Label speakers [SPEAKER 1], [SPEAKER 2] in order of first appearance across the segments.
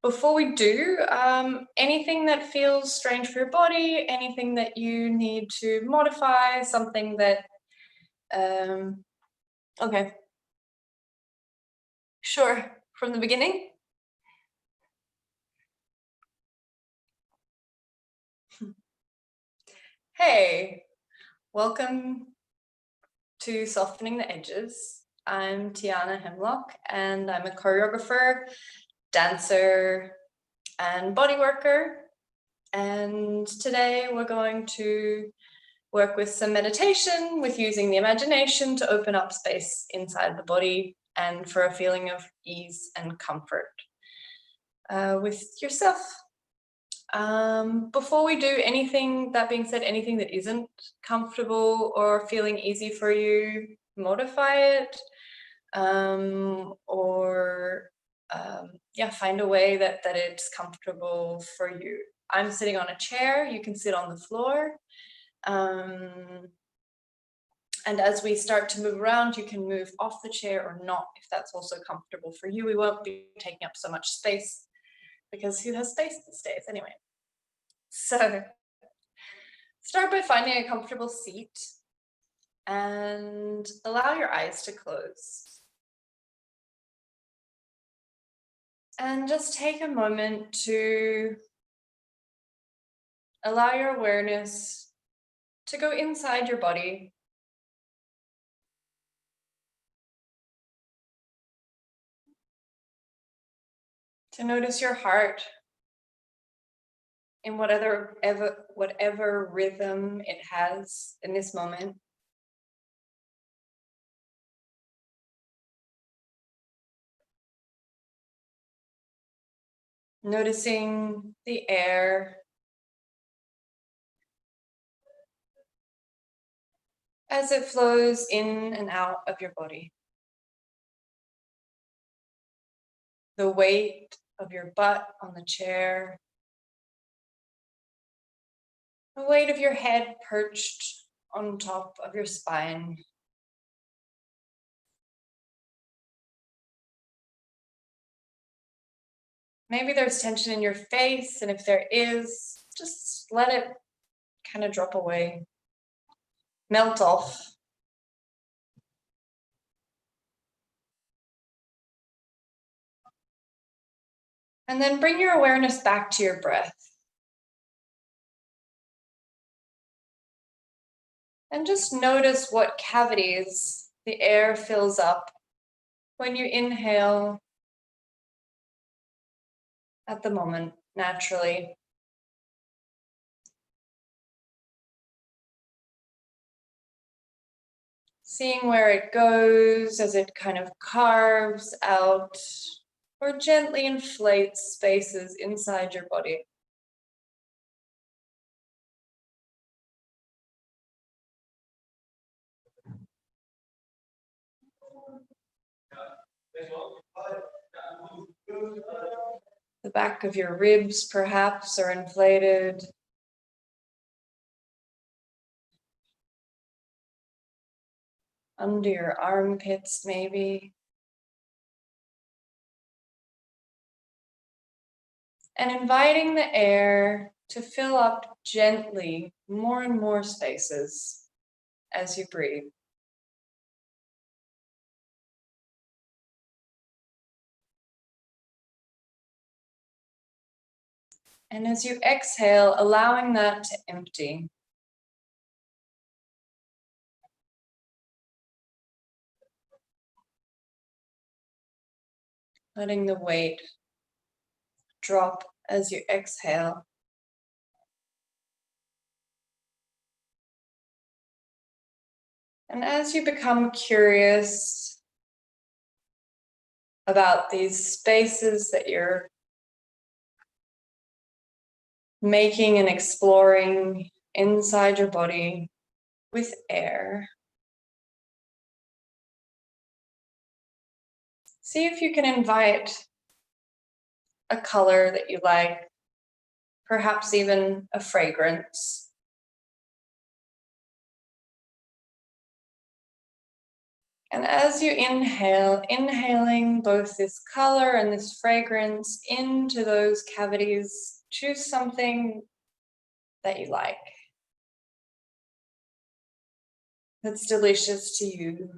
[SPEAKER 1] before we do, anything that feels strange for your body, anything that you need to modify, something that, okay. Sure, from the beginning? Hey, welcome to Softening the Edges. I'm Tiana Hemlock, and I'm a choreographer, dancer, and body worker. And today we're going to work with some meditation, with using the imagination to open up space inside the body and for a feeling of ease and comfort with yourself. Before we do anything, that being said, anything that isn't comfortable or feeling easy for you, modify it, or find a way that it's comfortable for you. I'm sitting on a chair, you can sit on the floor. And as we start to move around, you can move off the chair or not, if that's also comfortable for you. We won't be taking up so much space, because who has space these days anyway? So start by finding a comfortable seat and allow your eyes to close. And just take a moment to allow your awareness to go inside your body. To notice your heart in whatever rhythm it has in this moment. Noticing the air as it flows in and out of your body. The weight of your butt on the chair. The weight of your head perched on top of your spine. Maybe there's tension in your face, and if there is, just let it kind of drop away, melt off. And then bring your awareness back to your breath. And just notice what cavities the air fills up when you inhale at the moment, naturally. Seeing where it goes as it kind of carves out or gently inflates spaces inside your body. The back of your ribs perhaps are inflated. Under your armpits maybe. And inviting the air to fill up gently more and more spaces as you breathe. And as you exhale, allowing that to empty. Letting the weight drop as you exhale. And as you become curious about these spaces that you're making and exploring inside your body with air, see if you can invite a color that you like, perhaps even a fragrance. And as you inhale, inhaling both this color and this fragrance into those cavities, choose something that you like, that's delicious to you.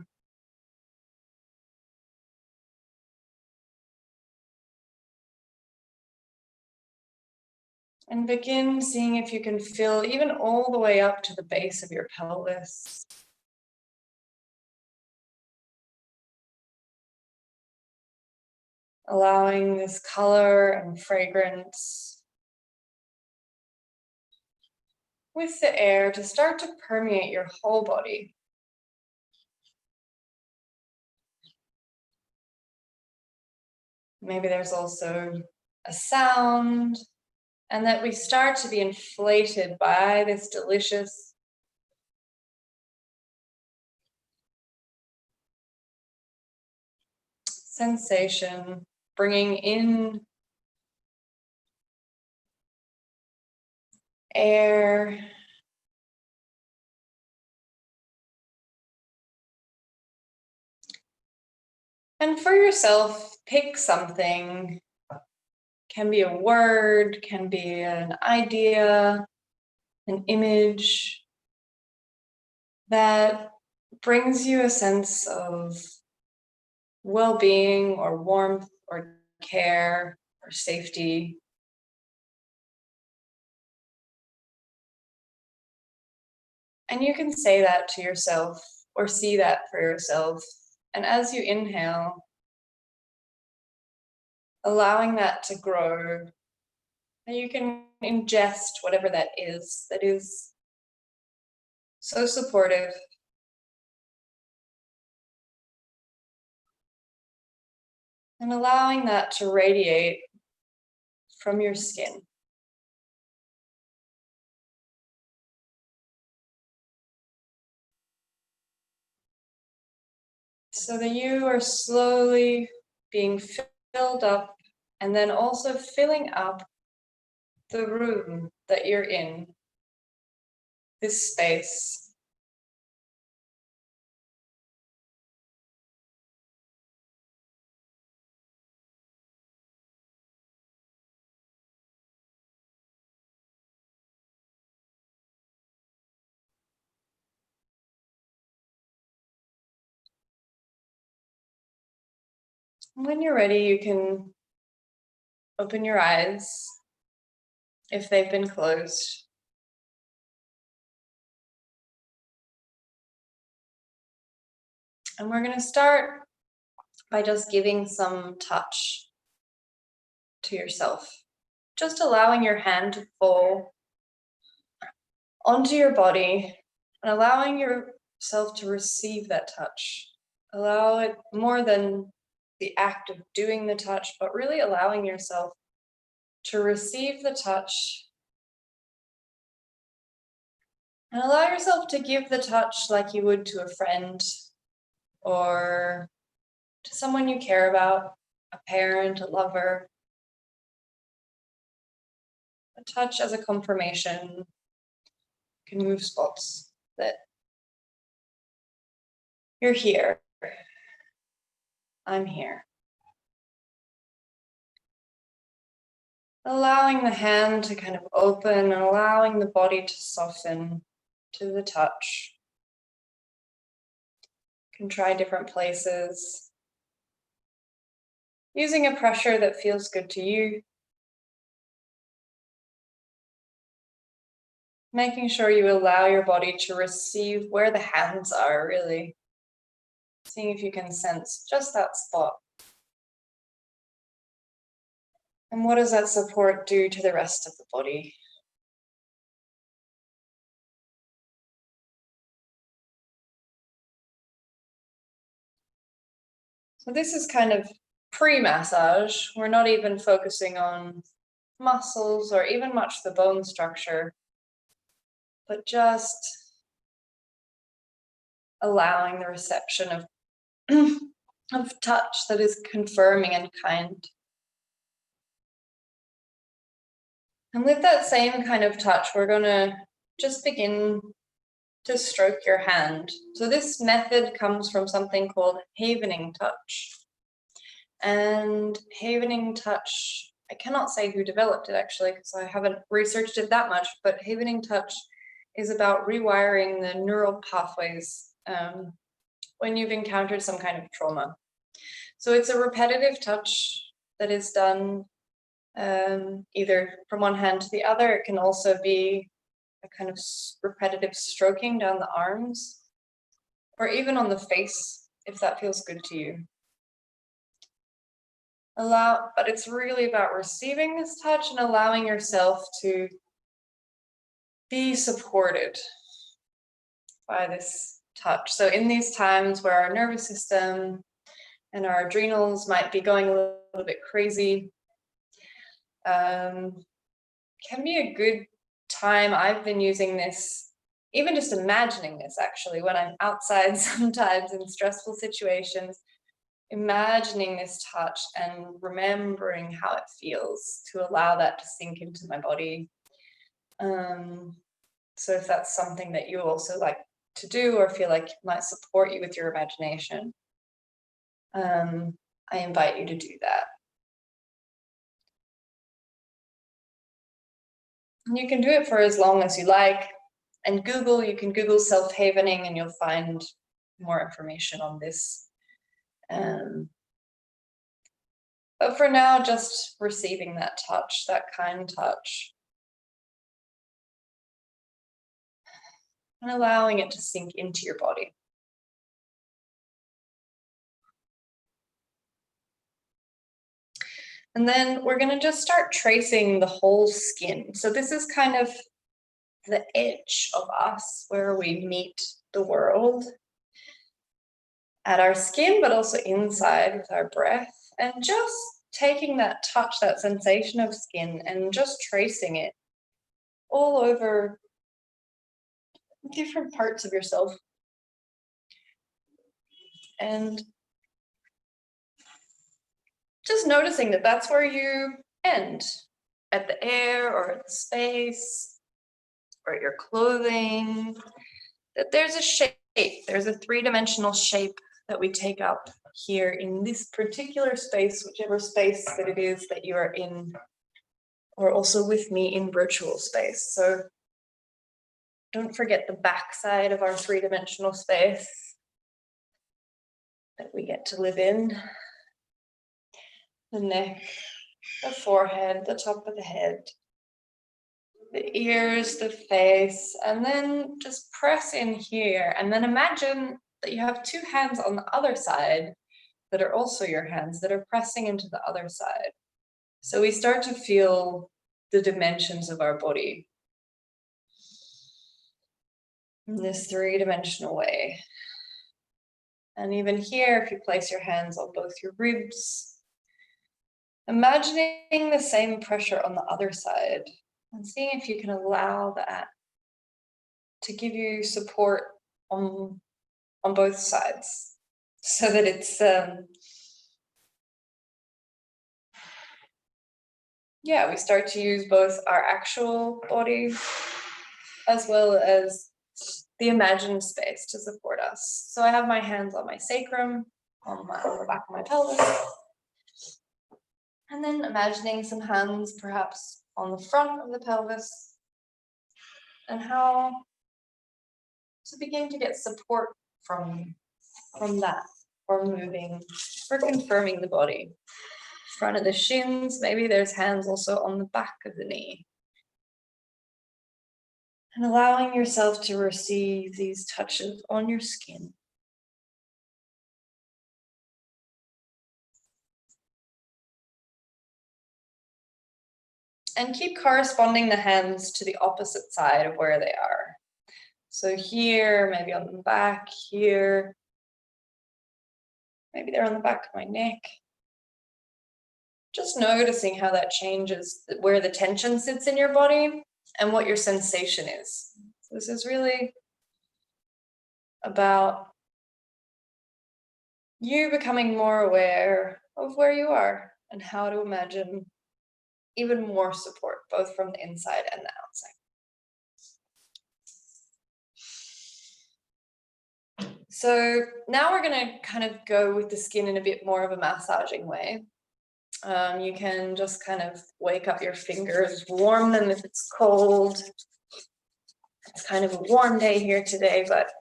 [SPEAKER 1] And begin seeing if you can fill even all the way up to the base of your pelvis. Allowing this color and fragrance with the air to start to permeate your whole body. Maybe there's also a sound, and that we start to be inflated by this delicious sensation, bringing in air. And for yourself, pick something. Can be a word, can be an idea, an image that brings you a sense of well-being or warmth or care or safety. And you can say that to yourself or see that for yourself. And as you inhale, allowing that to grow, and you can ingest whatever that is so supportive. And allowing that to radiate from your skin. So that you are slowly being filled up, and then also filling up the room that you're in, this space. When you're ready, you can open your eyes if they've been closed. And we're going to start by just giving some touch to yourself. Just allowing your hand to fall onto your body and allowing yourself to receive that touch. Allow it more than the act of doing the touch, but really allowing yourself to receive the touch and allow yourself to give the touch like you would to a friend or to someone you care about, a parent, a lover. A touch as a confirmation can move spots that you're here. I'm here. Allowing the hand to kind of open and allowing the body to soften to the touch. You can try different places. Using a pressure that feels good to you. Making sure you allow your body to receive where the hands are, really. Seeing if you can sense just that spot. And what does that support do to the rest of the body? So this is kind of pre-massage. We're not even focusing on muscles or even much the bone structure, but just allowing the reception of, of touch that is confirming and kind. And with that same kind of touch, we're going to just begin to stroke your hand. So this method comes from something called havening touch. And havening touch, I cannot say who developed it actually, because I haven't researched it that much, but havening touch is about rewiring the neural pathways when you've encountered some kind of trauma. So it's a repetitive touch that is done either from one hand to the other. It can also be a kind of repetitive stroking down the arms, or even on the face, if that feels good to you. But it's really about receiving this touch and allowing yourself to be supported by this touch. So in these times where our nervous system and our adrenals might be going a little bit crazy, can be a good time. I've been using this, even just imagining this actually, when I'm outside sometimes in stressful situations, imagining this touch and remembering how it feels to allow that to sink into my body. So if that's something that you also like to do or feel like might support you with your imagination, I invite you to do that. And you can do it for as long as you like. And you can Google self-havening and you'll find more information on this. But for now, just receiving that touch, that kind touch. And allowing it to sink into your body. And then we're going to just start tracing the whole skin. So this is kind of the edge of us where we meet the world at our skin, but also inside with our breath. And just taking that touch, that sensation of skin, and just tracing it all over different parts of yourself. And just noticing that that's where you end, at the air or at the space or at your clothing, that there's a shape, there's a three-dimensional shape that we take up here in this particular space, whichever space that it is that you are in, or also with me in virtual space. So don't forget the backside of our three-dimensional space that we get to live in. The neck, the forehead, the top of the head, the ears, the face, and then just press in here. And then imagine that you have two hands on the other side that are also your hands that are pressing into the other side. So we start to feel the dimensions of our body in this three-dimensional way. And even here, if you place your hands on both your ribs, imagining the same pressure on the other side and seeing if you can allow that to give you support on both sides, so that it's we start to use both our actual body as well as the imagined space to support us. So I have my hands on my sacrum, on the back of my pelvis, and then imagining some hands perhaps on the front of the pelvis, and how to begin to get support from that, or moving, or confirming the body. Front of the shins, maybe there's hands also on the back of the knee. And allowing yourself to receive these touches on your skin. And keep corresponding the hands to the opposite side of where they are. So here, maybe on the back, here. Maybe they're on the back of my neck. Just noticing how that changes, where the tension sits in your body and what your sensation is. So this is really about you becoming more aware of where you are and how to imagine even more support, both from the inside and the outside. So now we're going to kind of go with the skin in a bit more of a massaging way. You can just kind of wake up your fingers, warm them if it's cold. It's kind of a warm day here today, but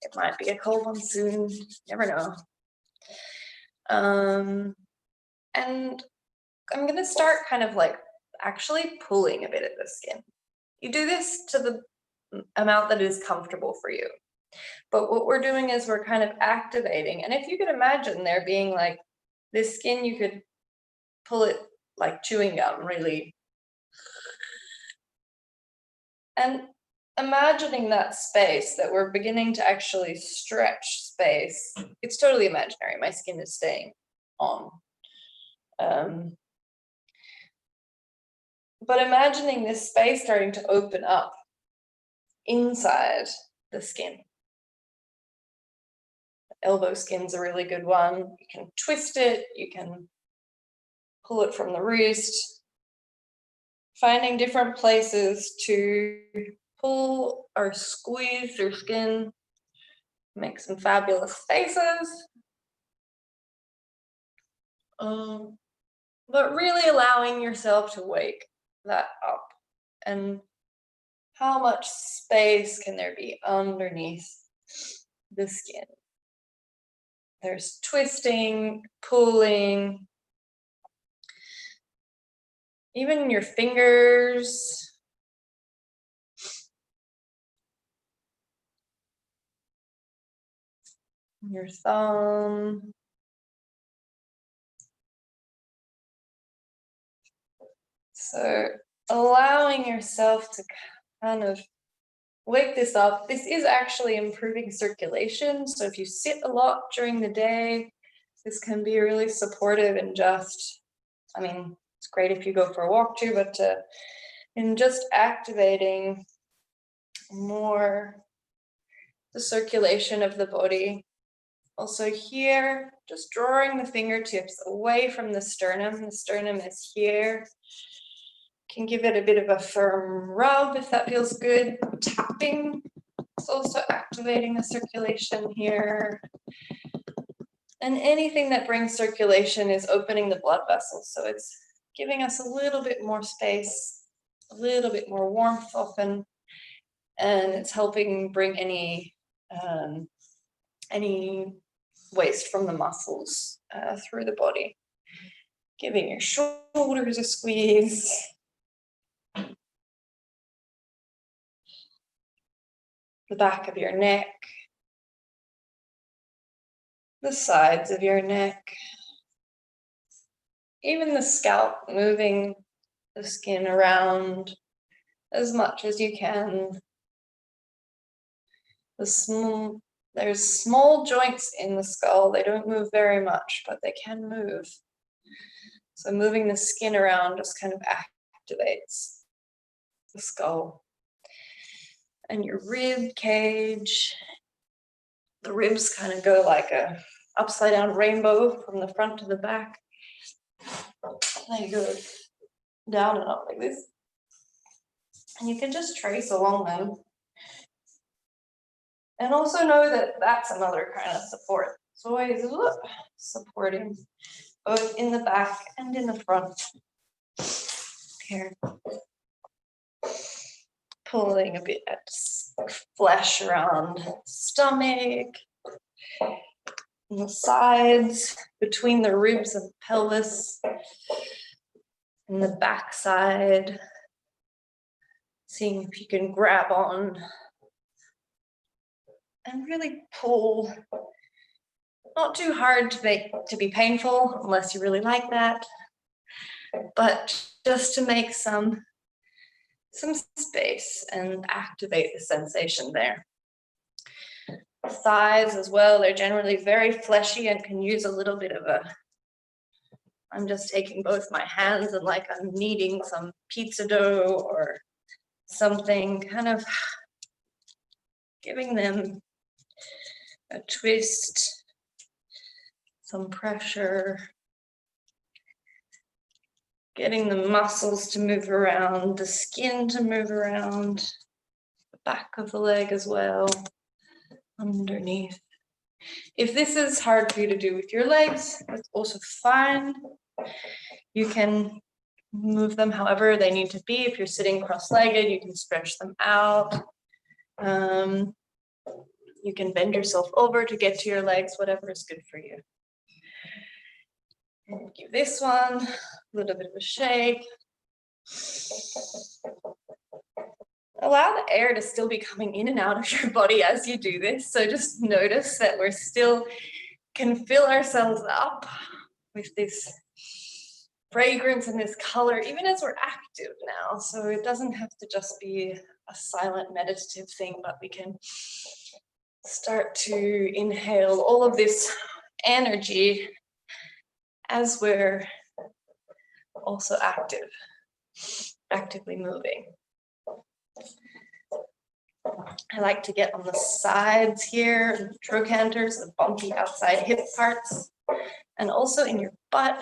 [SPEAKER 1] it might be a cold one soon. You never know. And I'm going to start kind of like actually pulling a bit at the skin. You do this to the amount that is comfortable for you. But what we're doing is we're kind of activating. And if you could imagine there being like this skin, you could pull it like chewing gum, really. And imagining that space that we're beginning to actually stretch space. It's totally imaginary. My skin is staying on. But imagining this space starting to open up inside the skin. Elbow skin's a really good one. You can twist it, you can pull it from the wrist. Finding different places to pull or squeeze your skin. Make some fabulous faces. But really allowing yourself to wake that up. And how much space can there be underneath the skin? There's twisting, pulling, even your fingers. Your thumb. So allowing yourself to kind of wake this up. This is actually improving circulation. So if you sit a lot during the day, this can be really supportive and just, I mean, it's great if you go for a walk too, but in just activating more the circulation of the body. Also here, just drawing the fingertips away from the sternum. The sternum is here. Can give it a bit of a firm rub if that feels good. Tapping is also activating the circulation here. And anything that brings circulation is opening the blood vessels. So it's giving us a little bit more space, a little bit more warmth often, and it's helping bring any waste from the muscles through the body. Giving your shoulders a squeeze. The back of your neck, the sides of your neck, even the scalp, moving the skin around as much as you can. There's small joints in the skull. They don't move very much, but they can move. So moving the skin around just kind of activates the skull. And your rib cage, the ribs kind of go like a upside down rainbow from the front to the back. They go down and up like this. And you can just trace along them. And also know that that's another kind of support. It's always supporting both in the back and in the front. Here. Pulling a bit at flesh around stomach, and the sides, between the ribs and pelvis, and the back side. Seeing if you can grab on and really pull. Not too hard to be painful, unless you really like that, but just to make some space and activate the sensation there. Thighs as well, they're generally very fleshy and can use a little bit of I'm just taking both my hands and like I'm kneading some pizza dough or something, kind of giving them a twist, some pressure, getting the muscles to move around, the skin to move around, the back of the leg as well, underneath. If this is hard for you to do with your legs, that's also fine. You can move them however they need to be. If you're sitting cross-legged, you can stretch them out. You can bend yourself over to get to your legs, whatever is good for you. And give this one a little bit of a shake. Allow the air to still be coming in and out of your body as you do this. So just notice that we're still can fill ourselves up with this fragrance and this color, even as we're active now. So it doesn't have to just be a silent meditative thing, but we can start to inhale all of this energy as we're also actively moving. I like to get on the sides here, the trochanters, the bumpy outside hip parts, and also in your butt.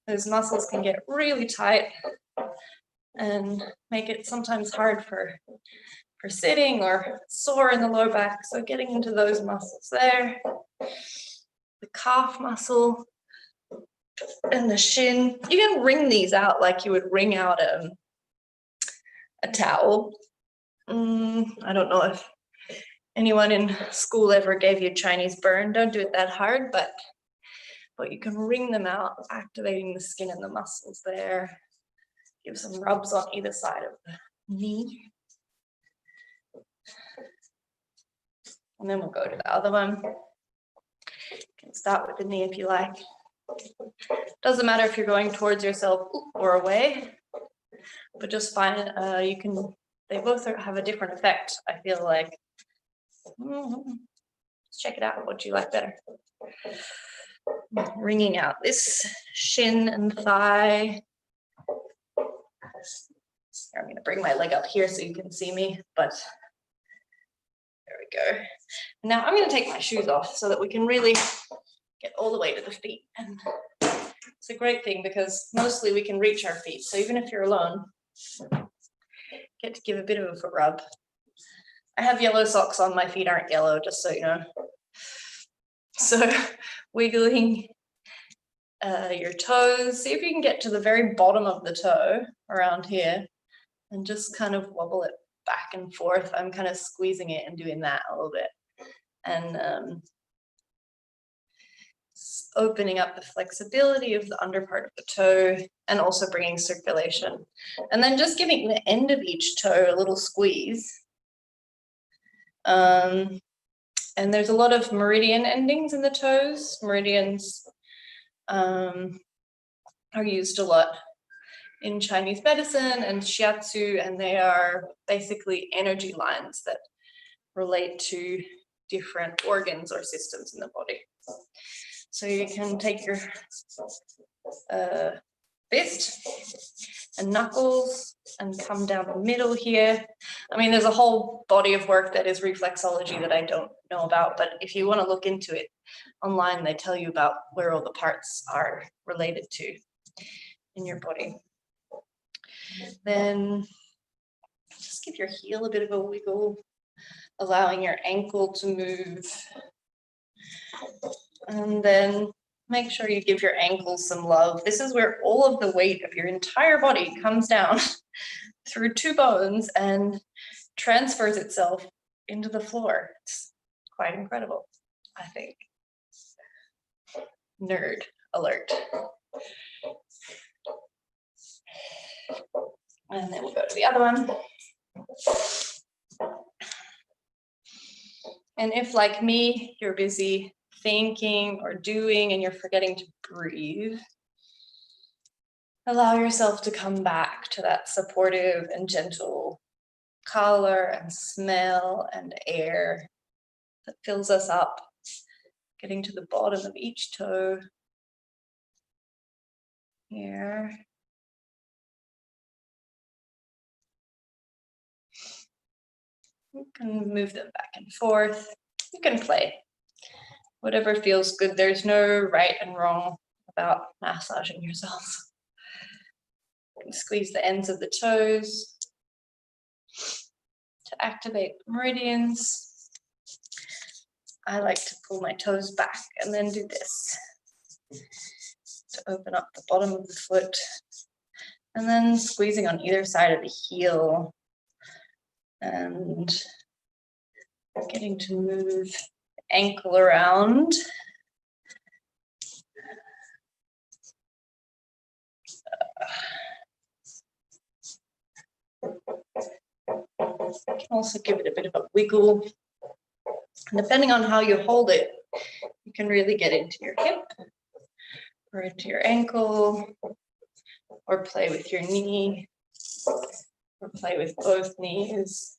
[SPEAKER 1] Those muscles can get really tight and make it sometimes hard for sitting or sore in the lower back. So getting into those muscles there, the calf muscle and the shin. You can wring these out like you would wring out a towel. I don't know if anyone in school ever gave you a Chinese burn. Don't do it that hard, but you can wring them out, activating the skin and the muscles there. Give some rubs on either side of the knee. And then we'll go to the other one. You can start with the knee if you like. Doesn't matter if you're going towards yourself or away, but just find they both have a different effect, I feel like. Let's check it out. What do you like better? Wringing out this shin and thigh. I'm going to bring my leg up here so you can see me, but there we go. Now I'm going to take my shoes off so that we can really get all the way to the feet. And it's a great thing because mostly we can reach our feet. So even if you're alone, get to give a bit of a foot rub. I have yellow socks on, my feet aren't yellow, just so you know. So wiggling your toes, see if you can get to the very bottom of the toe around here and just kind of wobble it back and forth. I'm kind of squeezing it and doing that a little bit. And opening up the flexibility of the under part of the toe and also bringing circulation. And then just giving the end of each toe a little squeeze. And there's a lot of meridian endings in the toes. Meridians are used a lot in Chinese medicine and shiatsu, and they are basically energy lines that relate to different organs or systems in the body. So you can take your fist and knuckles and come down the middle here. I mean, there's a whole body of work that is reflexology that I don't know about, but if you want to look into it online, they tell you about where all the parts are related to in your body. Then just give your heel a bit of a wiggle, allowing your ankle to move. And then make sure you give your ankles some love. This is where all of the weight of your entire body comes down through two bones and transfers itself into the floor. It's quite incredible, I think. Nerd alert. And then we'll go to the other one. And if, like me, you're busy thinking or doing and you're forgetting to breathe, allow yourself to come back to that supportive and gentle color and smell and air that fills us up, getting to the bottom of each toe here. You can move them back and forth. You can play. Whatever feels good. There's no right and wrong about massaging yourself. You can squeeze the ends of the toes to activate the meridians. I like to pull my toes back and then do this to open up the bottom of the foot, and then squeezing on either side of the heel and getting to move the ankle around. You can also give it a bit of a wiggle. And depending on how you hold it, you can really get into your hip or into your ankle, or play with your knee, or play with both knees.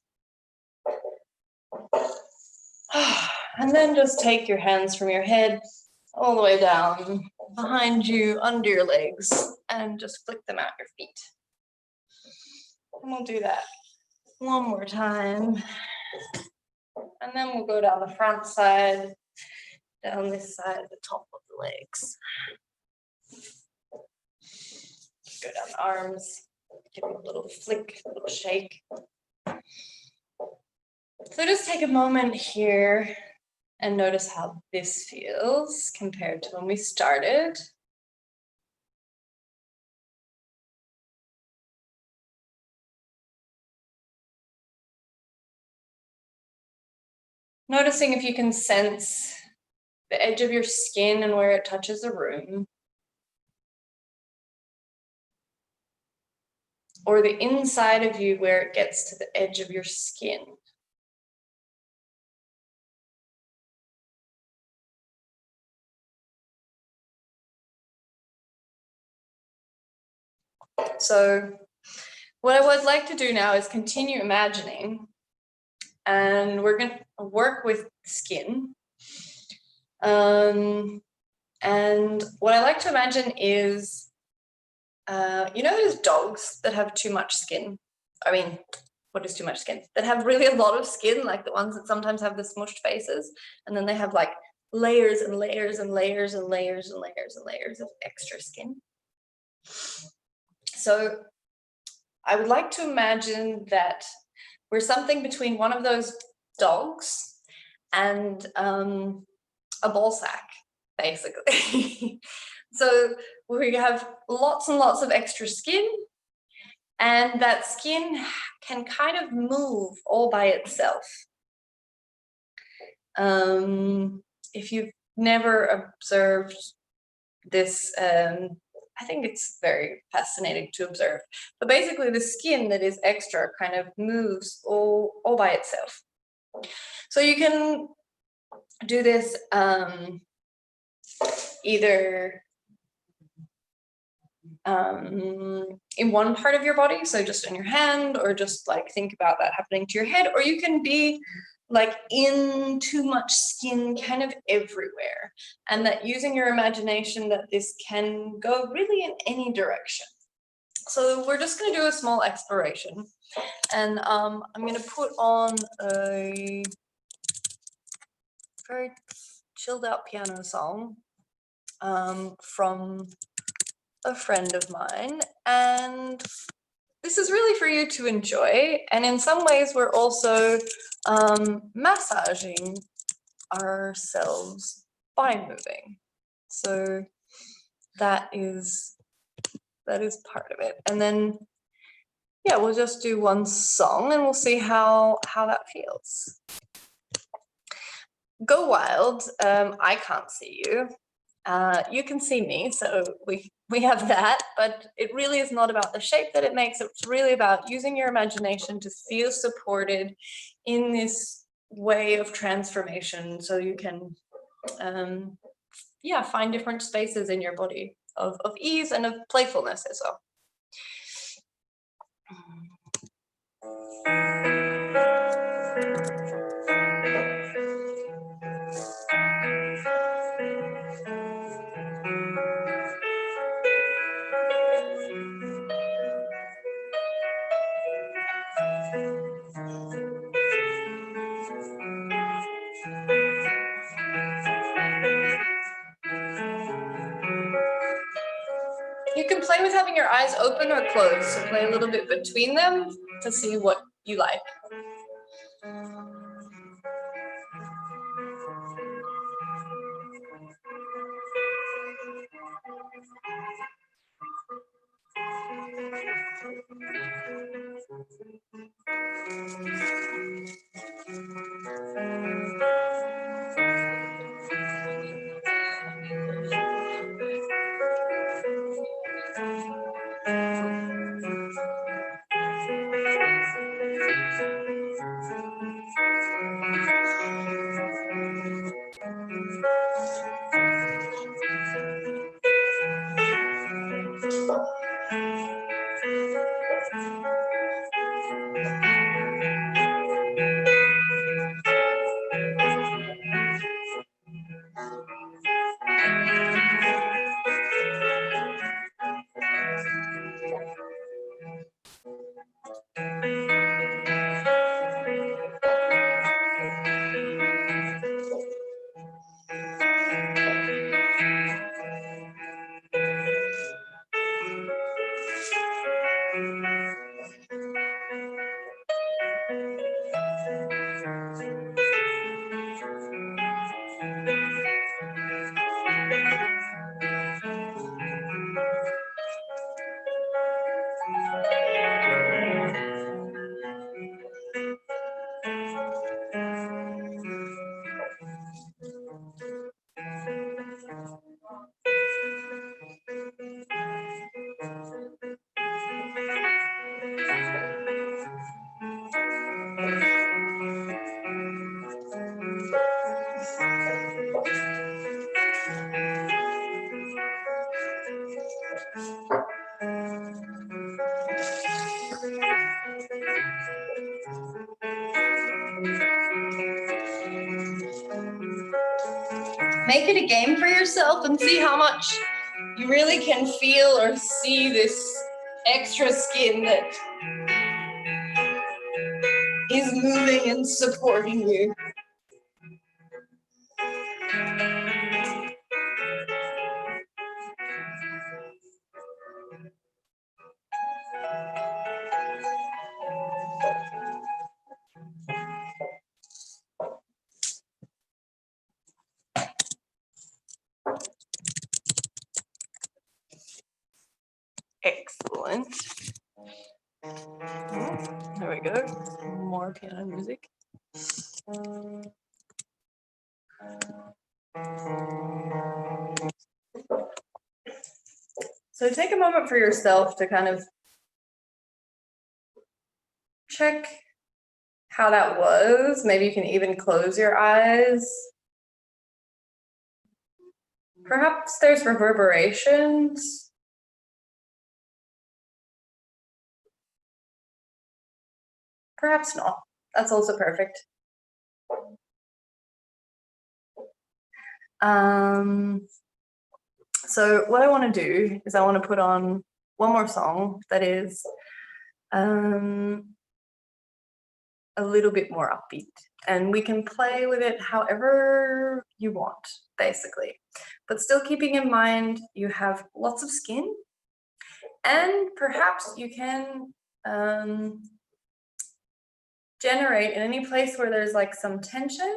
[SPEAKER 1] And then just take your hands from your head all the way down behind you, under your legs, and just flick them at your feet. And we'll do that one more time. And then we'll go down the front side, down this side, the top of the legs. Go down the arms, give them a little flick, a little shake. So just take a moment here and notice how this feels compared to when we started. Noticing if you can sense the edge of your skin and where it touches the room, or the inside of you where it gets to the edge of your skin. So what I would like to do now is continue imagining, and we're going to work with skin. And what I like to imagine is, you know those dogs that have too much skin? I mean, what is too much skin? That have really a lot of skin, like the ones that sometimes have the smushed faces, and then they have like layers and layers and layers and layers and layers and layers of extra skin. So I would like to imagine that we're something between one of those dogs and a ball sack, basically. So we have lots and lots of extra skin, and that skin can kind of move all by itself. If you've never observed this, I think it's very fascinating to observe. But basically the skin that is extra kind of moves all by itself. So you can do this either in one part of your body, so just on your hand, or just like think about that happening to your head, or you can be like in too much skin kind of everywhere, and that using your imagination that this can go really in any direction. So we're just going to do a small exploration, and I'm going to put on a very chilled out piano song from a friend of mine, and this is really for you to enjoy. And in some ways we're also massaging ourselves by moving. So that is part of it. And then yeah, we'll just do one song and we'll see how that feels. Go wild. I can't see you. You can see me, so we have that, but it really is not about the shape that it makes. It's really about using your imagination to feel supported in this way of transformation, so you can yeah, find different spaces in your body of ease and of playfulness as well. You can play with having your eyes open or closed, so play a little bit between them to see what you like. Make it a game for yourself and see how much you really can feel or see this extra skin that is moving and supporting you. Excellent. There we go. More piano music. So take a moment for yourself to kind of check how that was. Maybe you can even close your eyes. Perhaps there's reverberations. Perhaps not. That's also perfect. So what I want to do is I want to put on one more song that is a little bit more upbeat, and we can play with it however you want, basically, but still keeping in mind you have lots of skin, and perhaps you can generate in any place where there's like some tension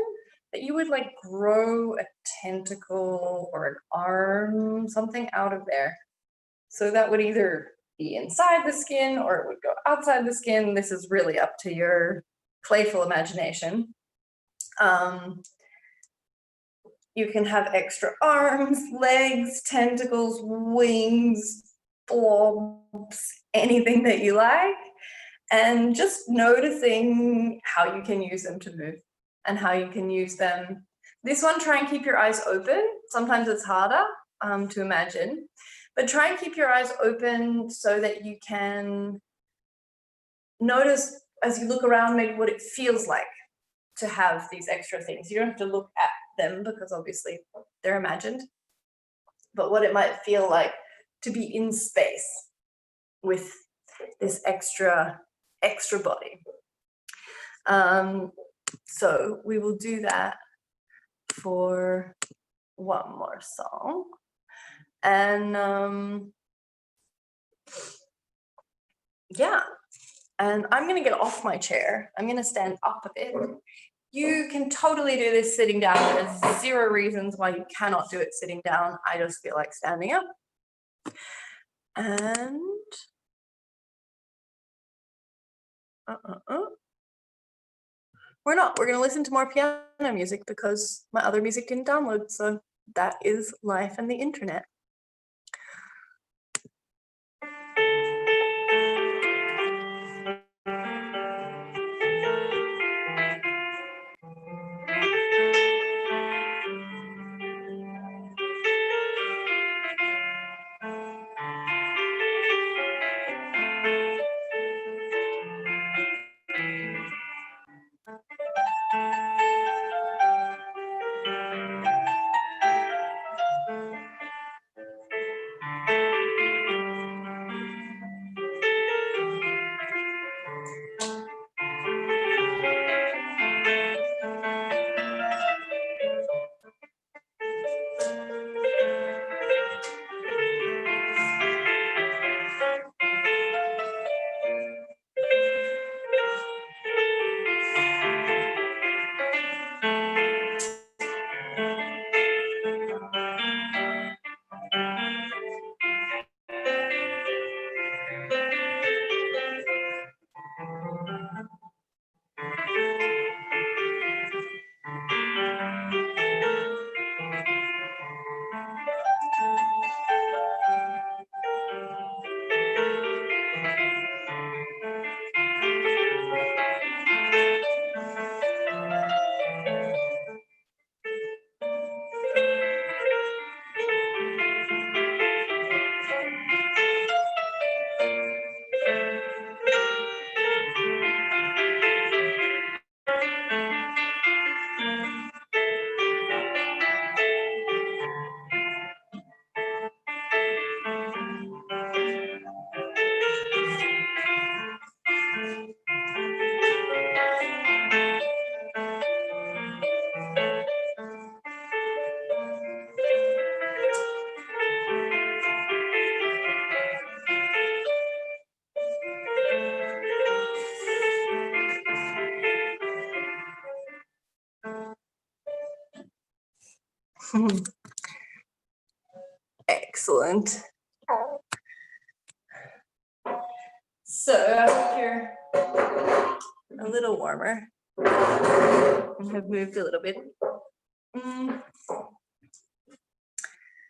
[SPEAKER 1] that you would like grow a tentacle or an arm, something out of there. So that would either be inside the skin or it would go outside the skin. This is really up to your playful imagination. You can have extra arms, legs, tentacles, wings, blobs, anything that you like, and just noticing how you can use them to move and how you can use them. This one, try and keep your eyes open. Sometimes it's harder to imagine, but try and keep your eyes open so that you can notice as you look around maybe what it feels like to have these extra things. You don't have to look at them because obviously they're imagined, but what it might feel like to be in space with this extra body. So we will do that for one more song. And yeah, and I'm gonna get off my chair. I'm gonna stand up a bit. You can totally do this sitting down. There's 0 reasons why you cannot do it sitting down. I just feel like standing up. And We're not. We're going to listen to more piano music because my other music didn't download. So that is life and the internet. Excellent. So I hope you're a little warmer. I have moved a little bit.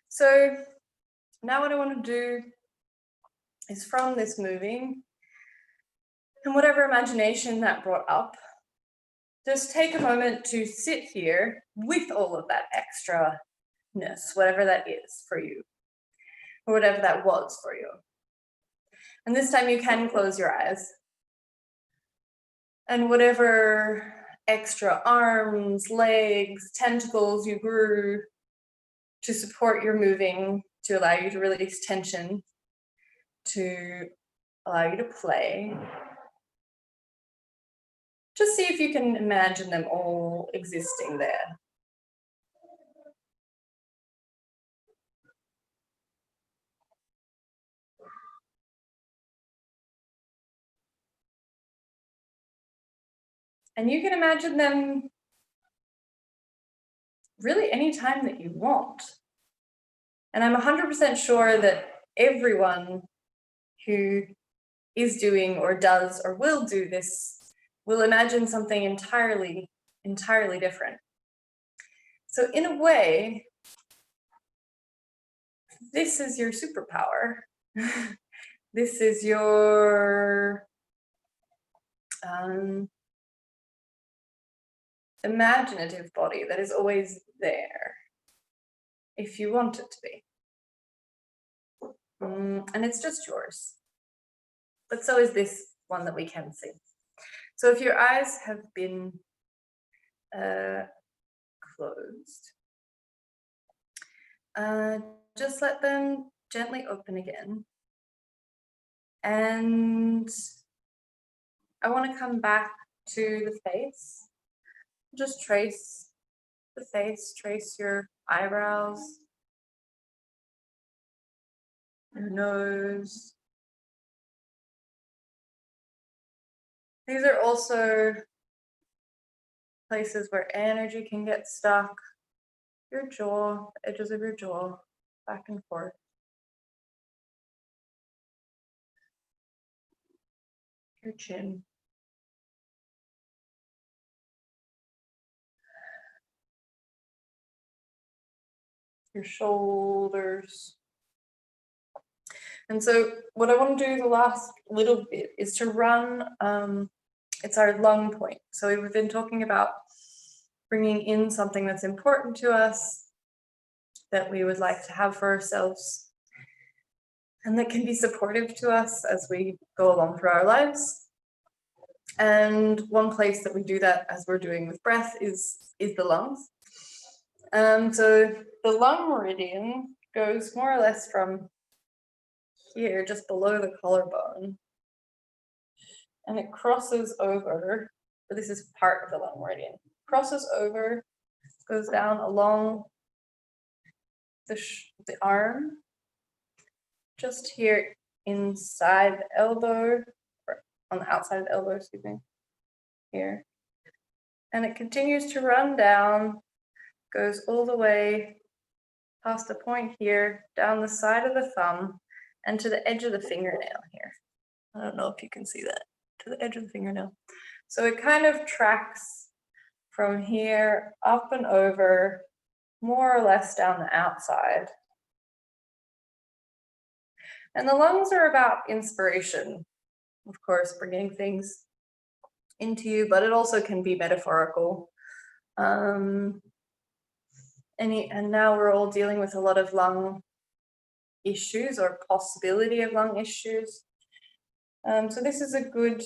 [SPEAKER 1] So now what I want to do is, from this moving and whatever imagination that brought up, just take a moment to sit here with all of that extraness, whatever that is for you, or whatever that was for you. And this time you can close your eyes. And whatever extra arms, legs, tentacles you grew to support your moving, to allow you to release tension, to allow you to play. Just see if you can imagine them all existing there. And you can imagine them really anytime that you want. And I'm 100% sure that everyone who is doing or does or will do this will imagine something entirely different. So in a way, this is your superpower. This is your imaginative body that is always there if you want it to be. And it's just yours. But so is this one that we can see. So if your eyes have been closed, just let them gently open again. And I want to come back to the face. Just trace the face, trace your eyebrows, your nose. These are also places where energy can get stuck. Your jaw, the edges of your jaw, back and forth. Your chin. your shoulders. And so what I want to do the last little bit is to run, it's our lung point. So we've been talking about bringing in something that's important to us, that we would like to have for ourselves, and that can be supportive to us as we go along through our lives. And one place that we do that, as we're doing with breath, is the lungs. So the lung meridian goes more or less from here, just below the collarbone, and it crosses over, or this is part of the lung meridian, crosses over, goes down along the arm, just here inside the elbow, or on the outside of the elbow, excuse me, here. And it continues to run down, goes all the way past the point here, down the side of the thumb, and to the edge of the fingernail here. I don't know if you can see that, to the edge of the fingernail. So it kind of tracks from here up and over, more or less down the outside. And the lungs are about inspiration, of course, bringing things into you, but it also can be metaphorical. And now we're all dealing with a lot of lung issues or possibility of lung issues. So this is a good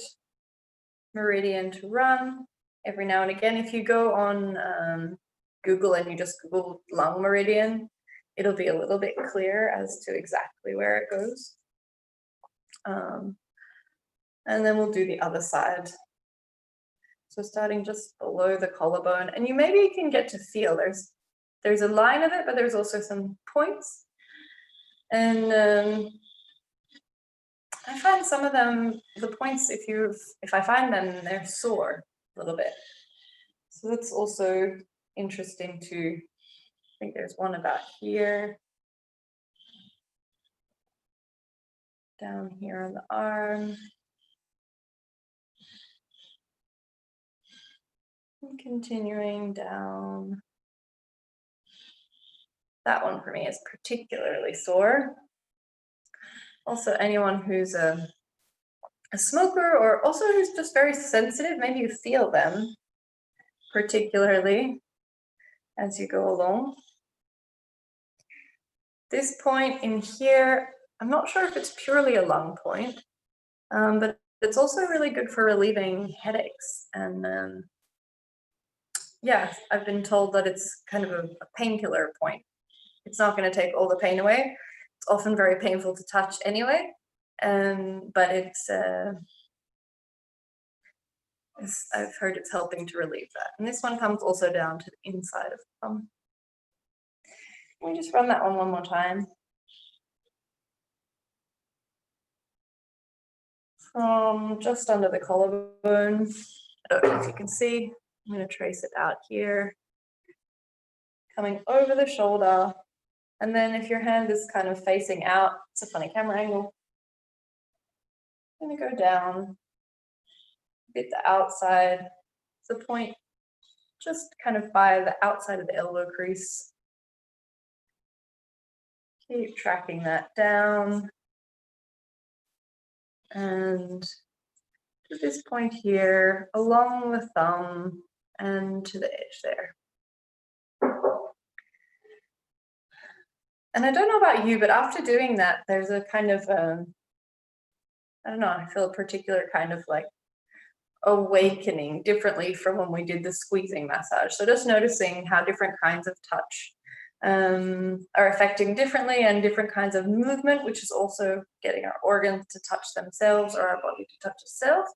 [SPEAKER 1] meridian to run every now and again. If you go on Google and you just Google lung meridian, it'll be a little bit clearer as to exactly where it goes. And then we'll do the other side. So starting just below the collarbone, and maybe you can get to feel there's a line of it, but there's also some points. And I find some of them, the points, if I find them, they're sore a little bit. So that's also interesting too. I think there's one about here, down here on the arm. And continuing down. That one for me is particularly sore. Also, anyone who's a smoker, or also who's just very sensitive, maybe you feel them particularly as you go along. This point in here, I'm not sure if it's purely a lung point, but it's also really good for relieving headaches. And yeah, I've been told that it's kind of a painkiller point. It's not going to take all the pain away. It's often very painful to touch anyway, but I've heard it's helping to relieve that. And this one comes also down to the inside of the thumb. Let me just run that one more time. From just under the collarbone, I don't know if you can see, I'm going to trace it out here, coming over the shoulder. And then if your hand is kind of facing out, it's a funny camera angle, I'm going to go down, bit the outside, the point just kind of by the outside of the elbow crease. Keep tracking that down. And to this point here, along the thumb and to the edge there. And I don't know about you, but after doing that, there's a kind of, I don't know, I feel a particular kind of like awakening differently from when we did the squeezing massage. So just noticing how different kinds of touch are affecting differently, and different kinds of movement, which is also getting our organs to touch themselves or our body to touch itself,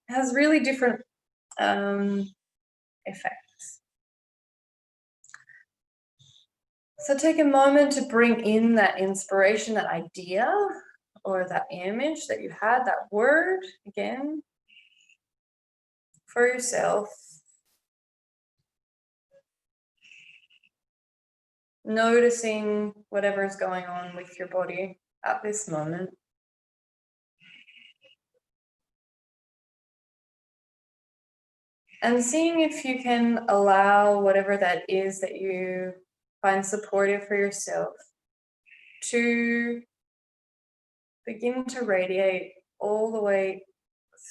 [SPEAKER 1] has really different effects. So take a moment to bring in that inspiration, that idea, or that image that you had, that word again, for yourself. Noticing whatever is going on with your body at this moment. And seeing if you can allow whatever that is that you find supportive for yourself to begin to radiate all the way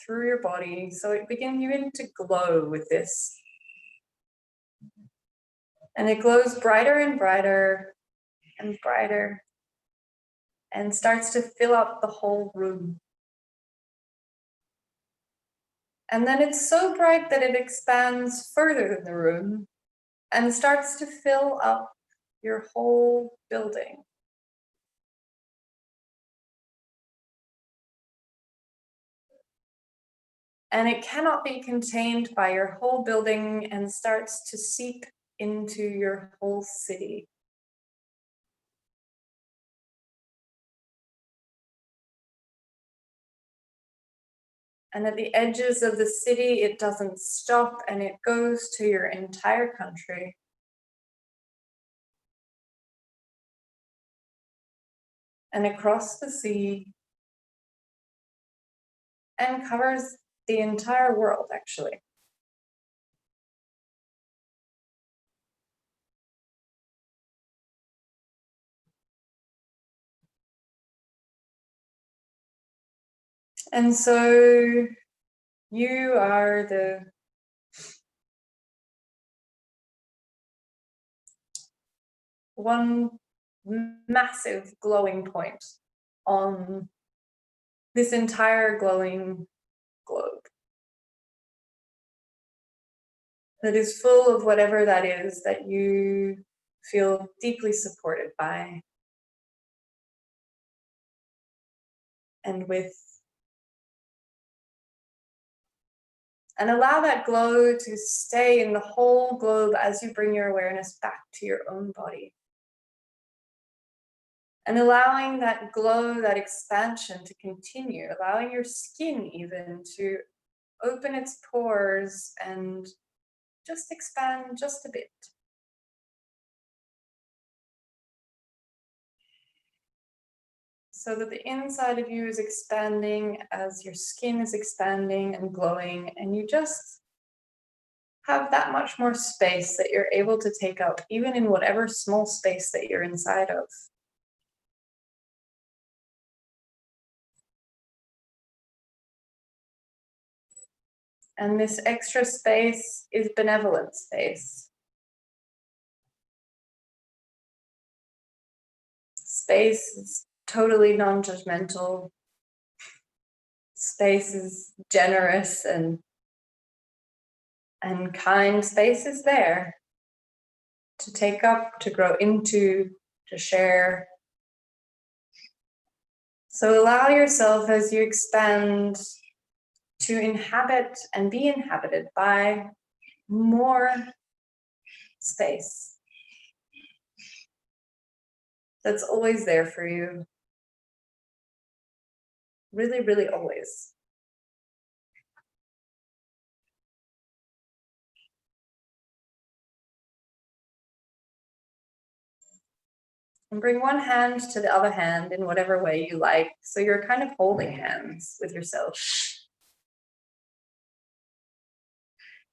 [SPEAKER 1] through your body. So you begin to glow with this. And it glows brighter and brighter and brighter and starts to fill up the whole room. And then it's so bright that it expands further than the room and starts to fill up your whole building. And it cannot be contained by your whole building and starts to seep into your whole city. And at the edges of the city, it doesn't stop and it goes to your entire country. And across the sea, and covers the entire world, actually. And so you are the one massive glowing point on this entire glowing globe that is full of whatever that is that you feel deeply supported by and with. And allow that glow to stay in the whole globe as you bring your awareness back to your own body. And allowing that glow, that expansion to continue, allowing your skin even to open its pores and just expand just a bit. So that the inside of you is expanding as your skin is expanding and glowing, and you just have that much more space that you're able to take up, even in whatever small space that you're inside of. And this extra space is benevolent space. Space is totally non-judgmental. Space is generous and kind. Space is there to take up, to grow into, to share. So allow yourself as you expand to inhabit and be inhabited by more space that's always there for you. Really, really always. And bring one hand to the other hand in whatever way you like. So you're kind of holding hands with yourself.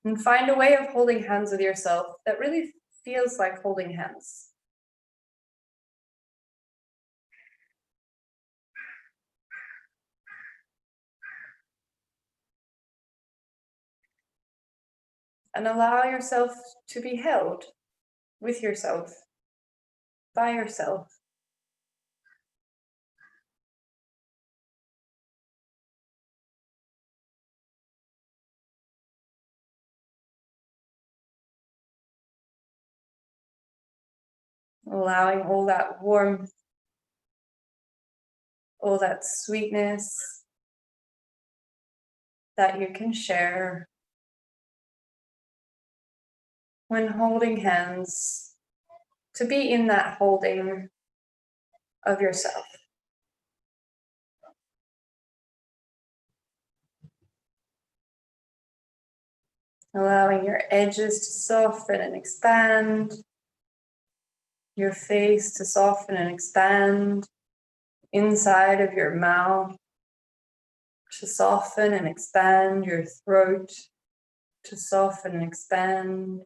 [SPEAKER 1] And find a way of holding hands with yourself that really feels like holding hands. And allow yourself to be held with yourself, by yourself. Allowing all that warmth, all that sweetness that you can share when holding hands, to be in that holding of yourself. Allowing your edges to soften and expand, your face to soften and expand, inside of your mouth to soften and expand, your throat to soften and expand.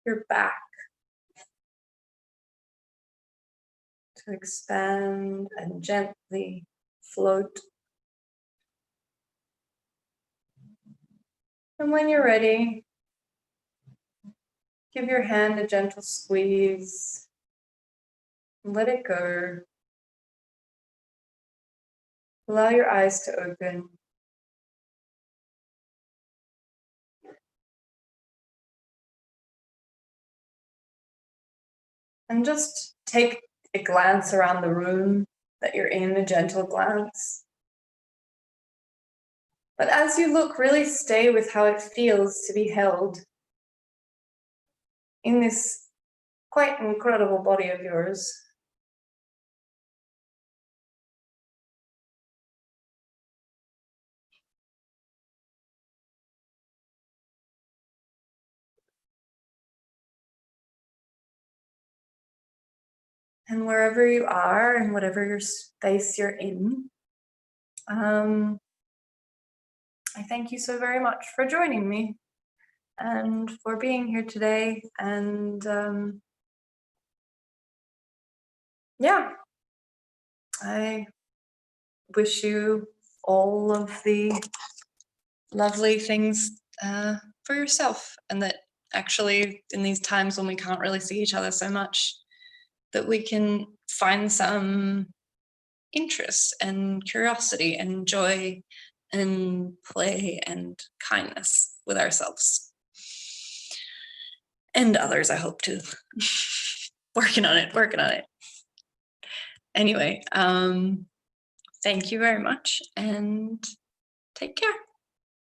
[SPEAKER 1] your back to expand and gently float. And when you're ready, give your hand a gentle squeeze. Let it go. Allow your eyes to open. And just take a glance around the room that you're in, a gentle glance. But as you look, really stay with how it feels to be held in this quite incredible body of yours. And wherever you are and whatever your space you're in, I thank you so very much for joining me and for being here today. And yeah, I wish you all of the lovely things for yourself, and that actually in these times when we can't really see each other so much, that we can find some interest and curiosity and joy and play and kindness with ourselves and others, I hope too. Working on it. Anyway, thank you very much and take care.